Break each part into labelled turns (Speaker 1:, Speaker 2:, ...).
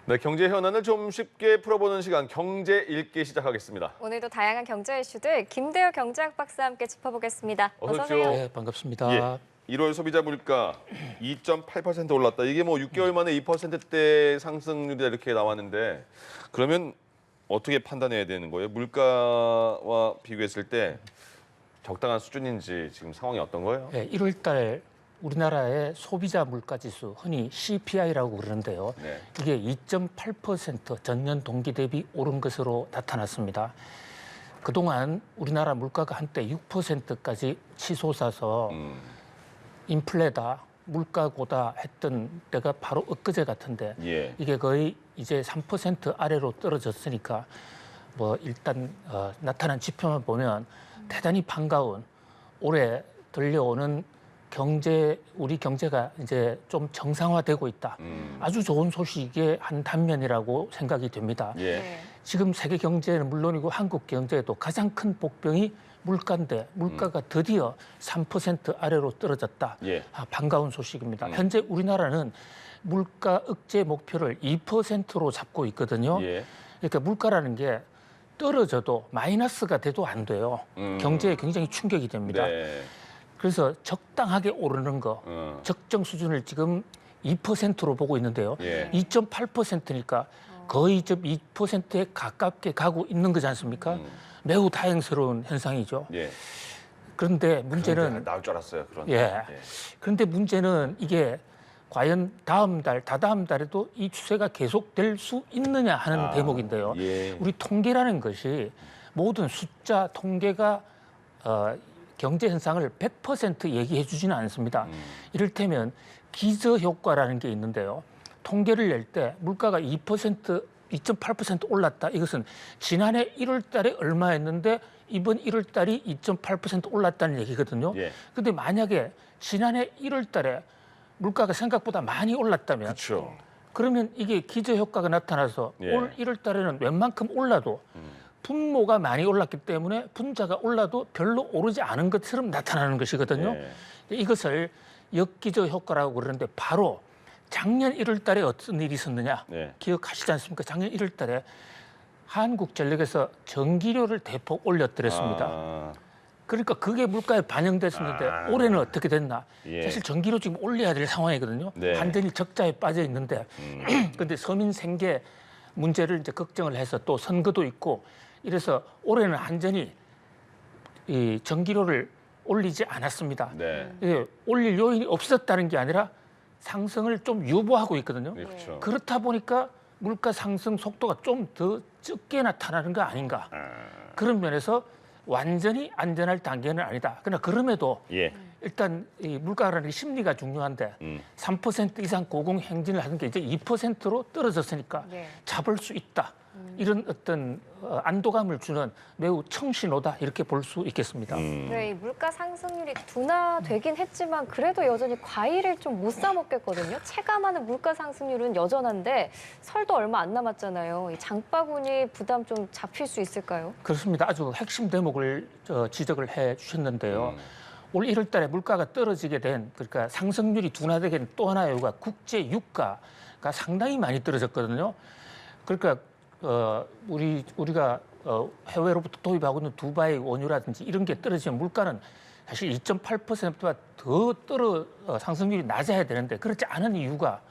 Speaker 1: 네, 경제 현안을 좀 쉽게 풀어보는 시간, 경제 읽기 시작하겠습니다.
Speaker 2: 오늘도 다양한 경제 이슈들 김대호 경제학 박사와 함께 짚어보겠습니다.
Speaker 1: 어서
Speaker 2: 어서
Speaker 1: 오십시오.
Speaker 2: 오세요.
Speaker 3: 네, 반갑습니다.
Speaker 1: 예, 1월 소비자 물가 2.8% 올랐다. 이게 뭐 6개월 만에 2%대 상승률이다 이렇게 나왔는데 그러면 어떻게 판단해야 되는 거예요? 물가와 비교했을 때 적당한 수준인지 지금 상황이 어떤 거예요?
Speaker 3: 네, 1월 달 우리나라의 소비자 물가 지수, 흔히 CPI라고 그러는데요.
Speaker 1: 네.
Speaker 3: 이게 2.8% 전년 동기 대비 오른 것으로 나타났습니다. 그동안 우리나라 물가가 한때 6%까지 치솟아서 인플레다, 물가고다 했던 때가 바로 엊그제 같은데
Speaker 1: 예.
Speaker 3: 이게 거의 이제 3% 아래로 떨어졌으니까 뭐 일단 나타난 지표만 보면 대단히 반가운 올해 들려오는 우리 경제가 이제 좀 정상화되고 있다. 아주 좋은 소식의 한 단면이라고 생각이 됩니다.
Speaker 1: 예.
Speaker 2: 네.
Speaker 3: 지금 세계 경제는 물론이고 한국 경제에도 가장 큰 복병이 물가인데 물가가 드디어 3% 아래로 떨어졌다.
Speaker 1: 예.
Speaker 3: 반가운 소식입니다. 현재 우리나라는 물가 억제 목표를 2%로 잡고 있거든요.
Speaker 1: 예.
Speaker 3: 그러니까 물가라는 게 떨어져도 마이너스가 돼도 안 돼요. 경제에 굉장히 충격이 됩니다.
Speaker 1: 네.
Speaker 3: 그래서 적당하게 오르는 거, 적정 수준을 지금 2%로 보고 있는데요.
Speaker 1: 예.
Speaker 3: 2.8%니까 거의 좀 2%에 가깝게 가고 있는 거지 않습니까? 매우 다행스러운 현상이죠.
Speaker 1: 예.
Speaker 3: 그런데
Speaker 1: 그런데
Speaker 3: 문제는
Speaker 1: 나올 줄 알았어요. 그런.
Speaker 3: 예. 그런데 문제는 이게 과연 다음 달, 다다음 달에도 이 추세가 계속될 수 있느냐 하는 대목인데요.
Speaker 1: 예.
Speaker 3: 우리 통계라는 것이 모든 숫자 통계가 경제 현상을 100% 얘기해 주지는 않습니다. 이를테면 기저 효과라는 게 있는데요. 통계를 낼 때 물가가 2.8% 올랐다. 이것은 지난해 1월 달에 얼마였는데 이번 1월 달이 2.8% 올랐다는 얘기거든요.
Speaker 1: 예.
Speaker 3: 근데 만약에 지난해 1월 달에 물가가 생각보다 많이 올랐다면
Speaker 1: 그렇죠.
Speaker 3: 그러면 이게 기저 효과가 나타나서
Speaker 1: 예.
Speaker 3: 올 1월 달에는 웬만큼 올라도 분모가 많이 올랐기 때문에 분자가 올라도 별로 오르지 않은 것처럼 나타나는 것이거든요.
Speaker 1: 예.
Speaker 3: 이것을 역기저 효과라고 그러는데 바로 작년 1월 달에 어떤 일이 있었느냐
Speaker 1: 네.
Speaker 3: 기억하시지 않습니까? 작년 1월 달에 한국전력에서 전기료를 대폭 올렸더랬습니다.
Speaker 1: 아,
Speaker 3: 그러니까 그게 물가에 반영됐었는데 올해는 어떻게 됐나?
Speaker 1: 예.
Speaker 3: 사실 전기료 지금 올려야 될 상황이거든요.
Speaker 1: 네.
Speaker 3: 완전히 적자에 빠져 있는데 그런데 서민 생계 문제를 이제 걱정을 해서 또 선거도 있고 이래서 올해는 완전히 이 전기료를 올리지 않았습니다.
Speaker 1: 네.
Speaker 3: 이게 올릴 요인이 없었다는 게 아니라 상승을 좀 유보하고 있거든요.
Speaker 1: 네, 그렇죠.
Speaker 3: 그렇다 보니까 물가 상승 속도가 좀 더 적게 나타나는 거 아닌가. 그런 면에서 완전히 안전할 단계는 아니다. 그러나 그럼에도
Speaker 1: 예.
Speaker 3: 일단 이 물가라는 게 심리가 중요한데 3% 이상 고공행진을 하는 게 이제 2%로 떨어졌으니까
Speaker 2: 네.
Speaker 3: 잡을 수 있다. 이런 어떤 안도감을 주는 매우 청신호다 이렇게 볼 수 있겠습니다.
Speaker 2: 네, 이 물가 상승률이 둔화되긴 했지만 그래도 여전히 과일을 좀 못 사 먹겠거든요. 체감하는 물가 상승률은 여전한데 설도 얼마 안 남았잖아요. 이 장바구니 부담 좀 잡힐 수 있을까요?
Speaker 3: 그렇습니다. 아주 핵심 대목을 지적을 해 주셨는데요. 올 1월 달에 물가가 떨어지게 된 그러니까 상승률이 둔화되게 된 또 하나의 이유가 국제 유가가 상당히 많이 떨어졌거든요. 그러니까 우리가 해외로부터 도입하고 있는 두바이 원유라든지 이런 게 떨어지면 물가는 사실 2.8%가 더 상승률이 낮아야 되는데 그렇지 않은 이유가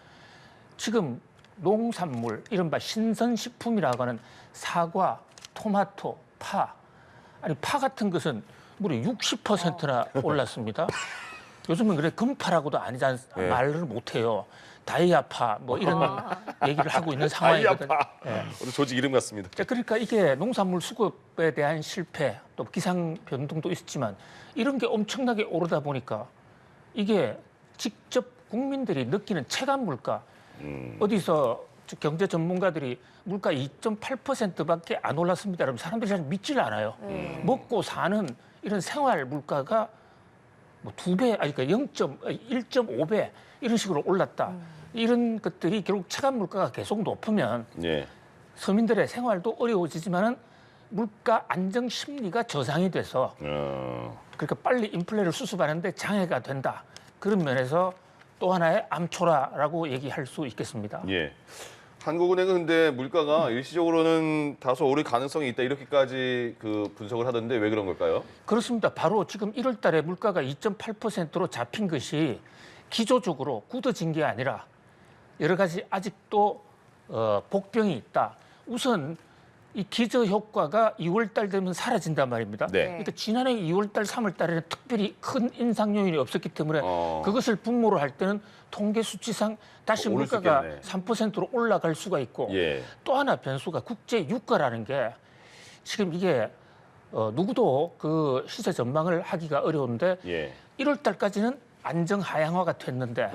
Speaker 3: 지금 농산물, 이른바 신선식품이라고 하는 사과, 토마토, 파 같은 것은 무려 60%나 올랐습니다. 요즘은 그래 금파라고도
Speaker 1: 예.
Speaker 3: 말을 못해요. 다이아파 뭐 이런 얘기를 하고 있는 상황이거든요.
Speaker 1: 아이아파.
Speaker 3: 예.
Speaker 1: 우리 조직 이름 같습니다.
Speaker 3: 그러니까 이게 농산물 수급에 대한 실패, 또 기상 변동도 있었지만 이런 게 엄청나게 오르다 보니까 이게 직접 국민들이 느끼는 체감 물가 어디서 경제 전문가들이 물가 2.8%밖에 안 올랐습니다. 그러면 사람들이 잘 믿질 않아요. 먹고 사는 이런 생활 물가가 뭐 2배, 아니 그러니까 1.5배 이런 식으로 올랐다. 이런 것들이 결국 체감 물가가 계속 높으면
Speaker 1: 예.
Speaker 3: 서민들의 생활도 어려워지지만은 물가 안정 심리가 저상이 돼서 그러니까 빨리 인플레를 수습하는데 장애가 된다. 그런 면에서 또 하나의 암초라라고 얘기할 수 있겠습니다.
Speaker 1: 예. 한국은행은 근데 물가가 일시적으로는 다소 오를 가능성이 있다 이렇게까지 그 분석을 하던데 왜 그런 걸까요?
Speaker 3: 그렇습니다. 바로 지금 1월 달에 물가가 2.8%로 잡힌 것이 기조적으로 굳어진 게 아니라 여러 가지 아직도 복병이 있다. 우선 이 기저 효과가 2월 달 되면 사라진단 말입니다.
Speaker 1: 네.
Speaker 3: 그러니까 지난해 2월 달, 3월 달에는 특별히 큰 인상 요인이 없었기 때문에 그것을 분모로 할 때는 통계 수치상 다시
Speaker 1: 오를 수
Speaker 3: 물가가
Speaker 1: 있겠네.
Speaker 3: 3%로 올라갈 수가 있고
Speaker 1: 예.
Speaker 3: 또 하나 변수가 국제 유가라는 게 지금 이게 누구도 그 시세 전망을 하기가 어려운데
Speaker 1: 예.
Speaker 3: 1월 달까지는 안정 하향화가 됐는데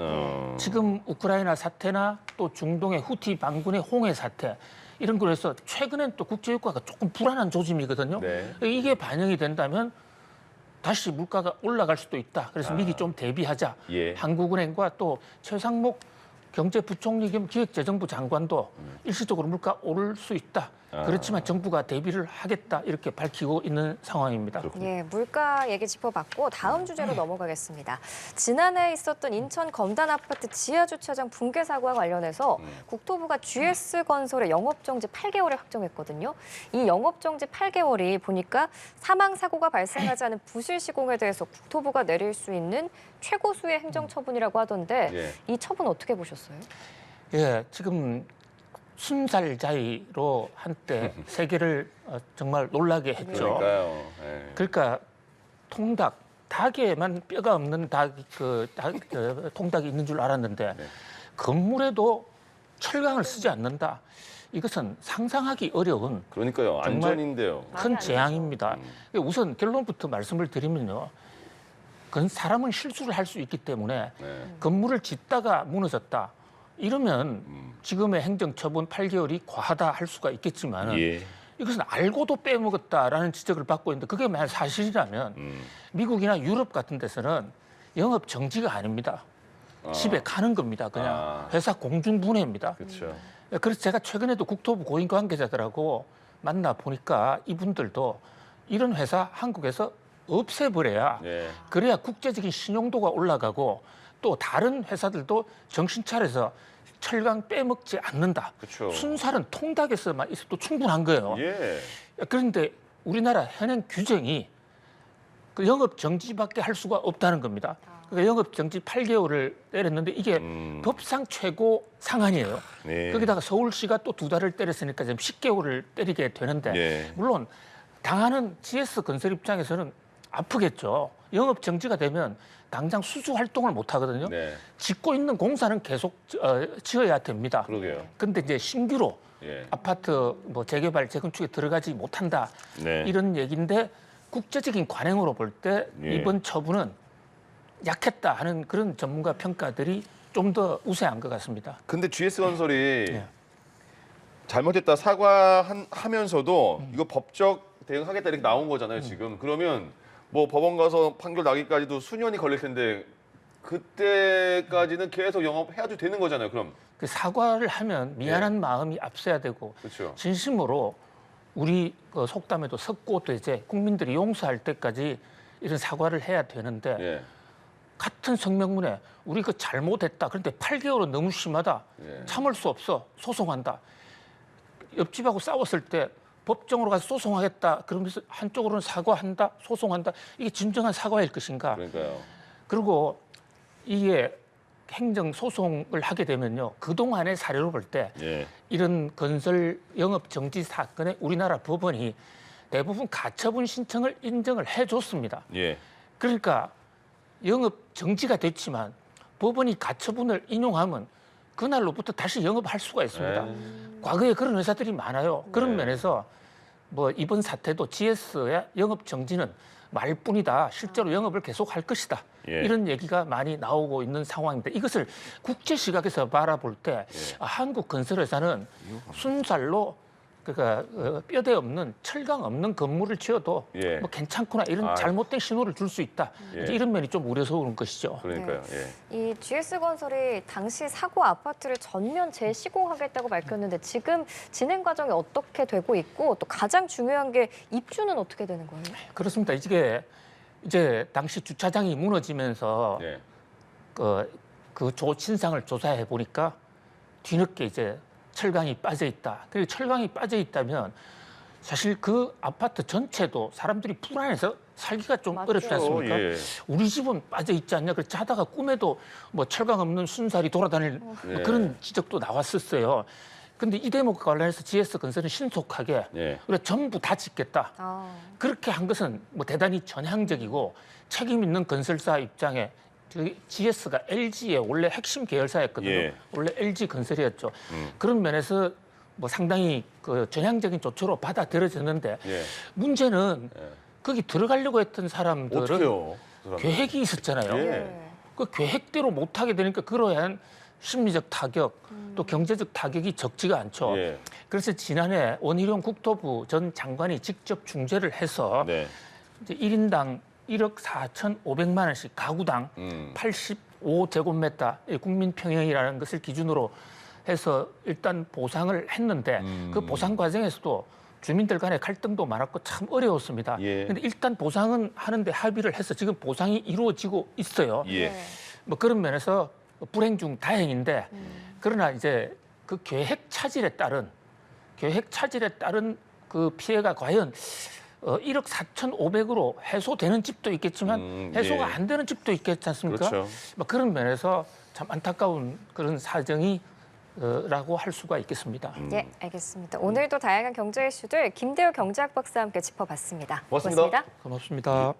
Speaker 3: 지금 우크라이나 사태나 또 중동의 후티 반군의 홍해 사태 이런 거로 해서 최근엔 또 국제 유가가 조금 불안한 조짐이거든요.
Speaker 1: 네.
Speaker 3: 이게 반영이 된다면 다시 물가가 올라갈 수도 있다. 그래서 미리 좀 대비하자.
Speaker 1: 예.
Speaker 3: 한국은행과 또 최상목 경제부총리 겸 기획재정부 장관도 일시적으로 물가 오를 수 있다. 그렇지만 정부가 대비를 하겠다 이렇게 밝히고 있는 상황입니다.
Speaker 2: 예, 물가 얘기 짚어봤고 다음 주제로 넘어가겠습니다. 지난해 있었던 인천 검단 아파트 지하 주차장 붕괴 사고와 관련해서 국토부가 GS건설의 영업정지 8개월을 확정했거든요. 이 영업정지 8개월이 보니까 사망 사고가 발생하지 않은 부실 시공에 대해서 국토부가 내릴 수 있는 최고수의 행정처분이라고 하던데
Speaker 1: 예.
Speaker 2: 이 처분 어떻게 보셨어요?
Speaker 3: 예, 지금 순살자의로 한때 세계를 정말 놀라게 했죠.
Speaker 1: 그러니까요. 예.
Speaker 3: 그러니까 통닭, 닭에만 뼈가 없는 통닭이 있는 줄 알았는데
Speaker 1: 네.
Speaker 3: 건물에도 철강을 쓰지 않는다. 이것은 상상하기 어려운
Speaker 1: 그러니까요.
Speaker 3: 정말
Speaker 1: 안전인데요.
Speaker 2: 말이
Speaker 3: 큰
Speaker 2: 안 되죠.
Speaker 3: 재앙입니다. 우선 결론부터 말씀을 드리면요. 사람은 실수를 할 수 있기 때문에
Speaker 1: 네.
Speaker 3: 건물을 짓다가 무너졌다. 이러면 지금의 행정처분 8개월이 과하다 할 수가 있겠지만
Speaker 1: 예.
Speaker 3: 이것은 알고도 빼먹었다라는 지적을 받고 있는데 그게 만약 사실이라면 미국이나 유럽 같은 데서는 영업 정지가 아닙니다. 집에 가는 겁니다. 그냥 회사 공중분해입니다.
Speaker 1: 그렇죠.
Speaker 3: 그래서 제가 최근에도 국토부 고위 관계자들하고 만나 보니까 이분들도 이런 회사 한국에서 없애버려야
Speaker 1: 예.
Speaker 3: 그래야 국제적인 신용도가 올라가고 또 다른 회사들도 정신 차려서 철강 빼먹지 않는다.
Speaker 1: 그렇죠.
Speaker 3: 순살은 통닭에서만 있어도 충분한 거예요.
Speaker 1: 예.
Speaker 3: 그런데 우리나라 현행 규정이 그 영업 정지밖에 할 수가 없다는 겁니다. 그러니까 영업 정지 8개월을 내렸는데 이게 법상 최고 상한이에요.
Speaker 1: 네.
Speaker 3: 거기다가 서울시가 또 2달을 때렸으니까 지금 10개월을 때리게 되는데
Speaker 1: 네.
Speaker 3: 물론 당하는 GS건설 입장에서는 아프겠죠. 영업 정지가 되면 당장 수주 활동을 못 하거든요.
Speaker 1: 네.
Speaker 3: 짓고 있는 공사는 계속 지어야 됩니다.
Speaker 1: 그러게요.
Speaker 3: 근데 이제 신규로
Speaker 1: 예.
Speaker 3: 아파트 뭐 재개발, 재건축에 들어가지 못한다.
Speaker 1: 네.
Speaker 3: 이런 얘기인데 국제적인 관행으로 볼 때
Speaker 1: 예.
Speaker 3: 이번 처분은 약했다 하는 그런 전문가 평가들이 좀 더 우세한 것 같습니다.
Speaker 1: 근데 GS건설이
Speaker 3: 예.
Speaker 1: 잘못했다 사과하면서도 이거 법적 대응하겠다 이렇게 나온 거잖아요, 지금. 그러면 뭐 법원 가서 판결 나기까지도 수년이 걸릴 텐데 그때까지는 계속 영업해야도 되는 거잖아요, 그럼.
Speaker 3: 그 사과를 하면 미안한 마음이 앞서야 되고
Speaker 1: 그렇죠.
Speaker 3: 진심으로 우리 그 속담에도 석고도 이제 국민들이 용서할 때까지 이런 사과를 해야 되는데
Speaker 1: 예.
Speaker 3: 같은 성명문에 우리 그 잘못했다. 그런데 8개월은 너무 심하다.
Speaker 1: 예.
Speaker 3: 참을 수 없어. 소송한다. 옆집하고 싸웠을 때 법정으로 가서 소송하겠다. 그러면서 한쪽으로는 사과한다, 소송한다. 이게 진정한 사과일 것인가?
Speaker 1: 그러니까요.
Speaker 3: 그리고 이게 행정 소송을 하게 되면요. 그동안의 사례로 볼 때
Speaker 1: 예.
Speaker 3: 이런 건설 영업 정지 사건에 우리나라 법원이 대부분 가처분 신청을 인정을 해줬습니다.
Speaker 1: 예.
Speaker 3: 그러니까 영업 정지가 됐지만 법원이 가처분을 인용하면 그날로부터 다시 영업할 수가 있습니다. 과거에 그런 회사들이 많아요. 그런
Speaker 1: 네.
Speaker 3: 면에서 뭐 이번 사태도 GS의 영업 정지는 말뿐이다. 실제로 영업을 계속할 것이다.
Speaker 1: 예.
Speaker 3: 이런 얘기가 많이 나오고 있는 상황인데 이것을 국제 시각에서 바라볼 때 한국 건설회사는 순살로 그러니까 뼈대 없는 철강 없는 건물을 지어도
Speaker 1: 예.
Speaker 3: 뭐 괜찮구나 이런
Speaker 1: 아.
Speaker 3: 잘못된 신호를 줄 수 있다.
Speaker 1: 예.
Speaker 3: 이제 이런 면이 좀 우려스러운 것이죠.
Speaker 1: 그러니까요. 예.
Speaker 2: 이 GS건설이 당시 사고 아파트를 전면 재시공하겠다고 밝혔는데 지금 진행 과정이 어떻게 되고 있고 또 가장 중요한 게 입주는 어떻게 되는 거예요?
Speaker 3: 그렇습니다. 이게 이제 당시 주차장이 무너지면서
Speaker 1: 예.
Speaker 3: 그 신상을 조사해 보니까 뒤늦게 이제 철강이 빠져 있다. 그리고 철강이 빠져 있다면 사실 그 아파트 전체도 사람들이 불안해서 살기가 좀
Speaker 2: 맞죠.
Speaker 3: 어렵지 않습니까?
Speaker 1: 예.
Speaker 3: 우리 집은 빠져 있지 않냐. 그래서 자다가 꿈에도 뭐 철강 없는 순살이 돌아다닐 뭐
Speaker 1: 예.
Speaker 3: 그런 지적도 나왔었어요. 근데 이 대목과 관련해서 GS건설은 신속하게
Speaker 1: 예.
Speaker 3: 그래 전부 다 짓겠다.
Speaker 2: 아,
Speaker 3: 그렇게 한 것은 뭐 대단히 전향적이고 책임 있는 건설사 입장에 GS가 LG의 원래 핵심 계열사였거든요.
Speaker 1: 예.
Speaker 3: 원래 LG 건설이었죠. 그런 면에서 뭐 상당히 그 전향적인 조처로 받아들여졌는데
Speaker 1: 예.
Speaker 3: 문제는
Speaker 1: 예.
Speaker 3: 거기 들어가려고 했던 사람들은
Speaker 1: 어떻게요?
Speaker 3: 계획이 있었잖아요.
Speaker 1: 예.
Speaker 2: 네.
Speaker 3: 그 계획대로 못하게 되니까 그러한 심리적 타격 또 경제적 타격이 적지가 않죠.
Speaker 1: 예.
Speaker 3: 그래서 지난해 원희룡 국토부 전 장관이 직접 중재를 해서
Speaker 1: 네.
Speaker 3: 이제 1인당 1억 4,500만 원씩 가구당 85제곱미터 국민평형이라는 것을 기준으로 해서 일단 보상을 했는데 그 보상 과정에서도 주민들 간의 갈등도 많았고 참 어려웠습니다.
Speaker 1: 예.
Speaker 3: 근데 일단 보상은 하는데 합의를 해서 지금 보상이 이루어지고 있어요.
Speaker 1: 예.
Speaker 2: 네.
Speaker 3: 뭐 그런 면에서 불행 중 다행인데 그러나 이제 그 계획 차질에 따른 그 피해가 과연 1억 4,500으로 해소되는 집도 있겠지만 해소가
Speaker 1: 예.
Speaker 3: 안 되는 집도 있겠지 않습니까?
Speaker 1: 그렇죠.
Speaker 3: 뭐 그런 면에서 참 안타까운 그런 사정이 라고 할 수가 있겠습니다.
Speaker 2: 예, 알겠습니다. 오늘도 다양한 경제 이슈들 김대우 경제학 박사와 함께 짚어봤습니다.
Speaker 1: 고맙습니다.
Speaker 3: 고맙습니다.